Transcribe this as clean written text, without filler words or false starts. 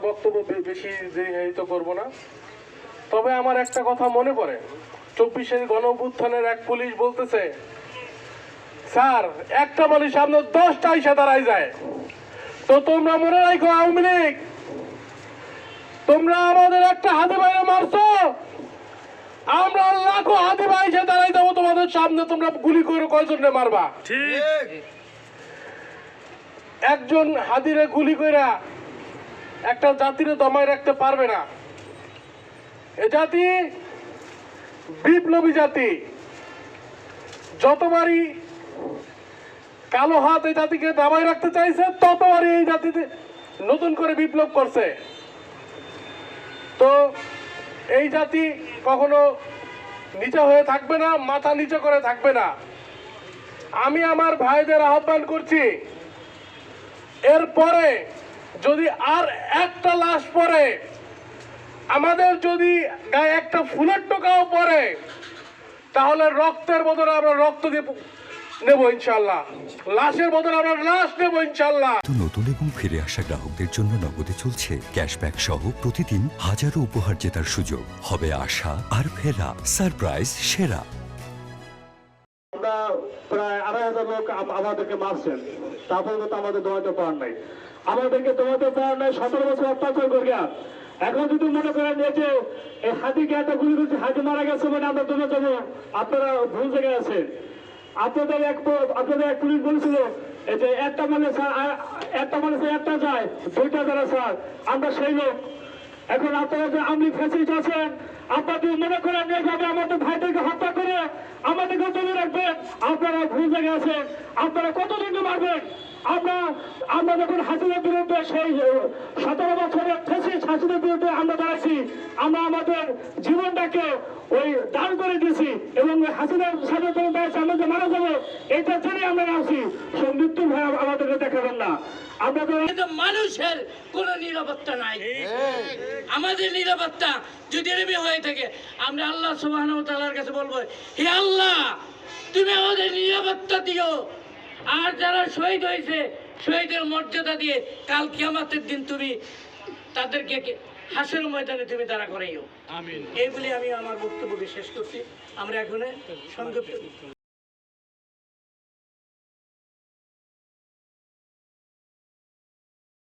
বক্তব্য বেশি দীর্ঘায়িত করব না। তবে আমার একটা কথা মনে পড়ে, 24-এর গণ অভ্যুত্থানের এক পুলিশ বলতেছে, স্যার একটা মানুষ সামনে 10টা এসে দাঁড়ায় যায়। তো তোমরা মনে রাখো আওয়ামী লীগ, তোমরা আমাদের একটা হাতে বাইরে মারছো, আমরা লাখো হাতে বাইরে দাঁড়াই যাবো তোমাদের সামনে, তোমরা গুলি করে কয়জনে মারবা? ঠিক। একজন হাদিরে গুলি কইরা একটা জাতিরে দমায় রাখতে পারবে না। এ জাতি বিপ্লবী জাতি, যতবারই কালো হাত এই জাতিকে দাবায় রাখতে চাইছে, ততবারই এই জাতিতে নতুন করে বিপ্লব করছে। তো এই জাতি কখনো নিচে হয়ে থাকবে না, মাথা নিচে করে থাকবে না। আমি আমার ভাইদের আহ্বান করছি, এরপরে যদি আর একটা লাশ পড়ে, আমাদের যদি গায়ে একটা ফুলের টোকাও পড়ে, তাহলে রক্তের বদলে আমরা রক্ত দিয়ে নেব ইনশাল্লাহ, লাশের বদলে আমরা লাশ নেব ইনশাল্লাহ। নতুন এবং ফিরে আসা গ্রাহকদের জন্য নগদে চলছে ক্যাশব্যাক সহ প্রতিদিন হাজারো উপহার জেতার সুযোগ। হবে আশা আর ফেরা, সারপ্রাইজ সেরা। আমরা প্রায় 2,500 লোক আমাদেরকে মারছেন, তারপরে তো আমাদের দমাতে পারার নাই, আমাদেরকে দমাতে পারার নাই। 17 বছর অত্যাচার করিয়া এখন যদি মনে করেন যে এই হাতিকে একটা গুলি করছে, হাতি মারা গেছে মানে আমরা দমে যাবো, আপনারা ভুল জায়গায় আছেন। আপনাদের এক পুলিশ বলেছিল যে একটা মানে স্যার, একটা মানে একটা যায়, 2টা যারা স্যার, আমরা সেই লোক। এখন আপনারা যে আমলি ফ্যাসিলিটি আছেন, আপনাদের মনে করেন এইভাবে আমাদের ভাইদেরকে হত্যা করে আমাদেরকে তুলে রাখবেন, আপনারা ভুল জায়গায় আছেন। আপনারা কতদিন মারবেন? আমরা যখন হাসিনার বিরুদ্ধে সেই 17 বছরের ফ্যাসিস্ট হাসিনার বিরুদ্ধে আমরা দাঁড়াইছি, আমরা আমাদের জীবনটাকে ওই দান করে দিয়েছি এবং হাসিনার সাথে যখন দাঁড়াচ্ছি, আমরা যে মারা যাবো এটা জেনে আমরা আসি, সব মৃত্যু ভয় আমাদেরকে দেখাবেন না। আমরা তো মানুষের কোন নিরাপত্তা নাই। আমাদের নিরাপত্তা যদি এরকম হয়ে থাকে, আমরা আল্লাহ সুবহানাহু ওয়া তাআলার কাছে বলবো, হে আল্লাহ তুমি আমাদের নিরাপত্তা দিও। আর যারা শহীদ হয়েছে, শহীদের মর্যাদা দিয়ে কাল কিয়ামতের দিন তুমি তাদেরকে হাসরের ময়দানে তুমি দাঁড়া করাইও। আমিন। এই বলে আমি আমার বক্তব্য শেষ করছি। আমরা এখন সংক্ষিপ্ত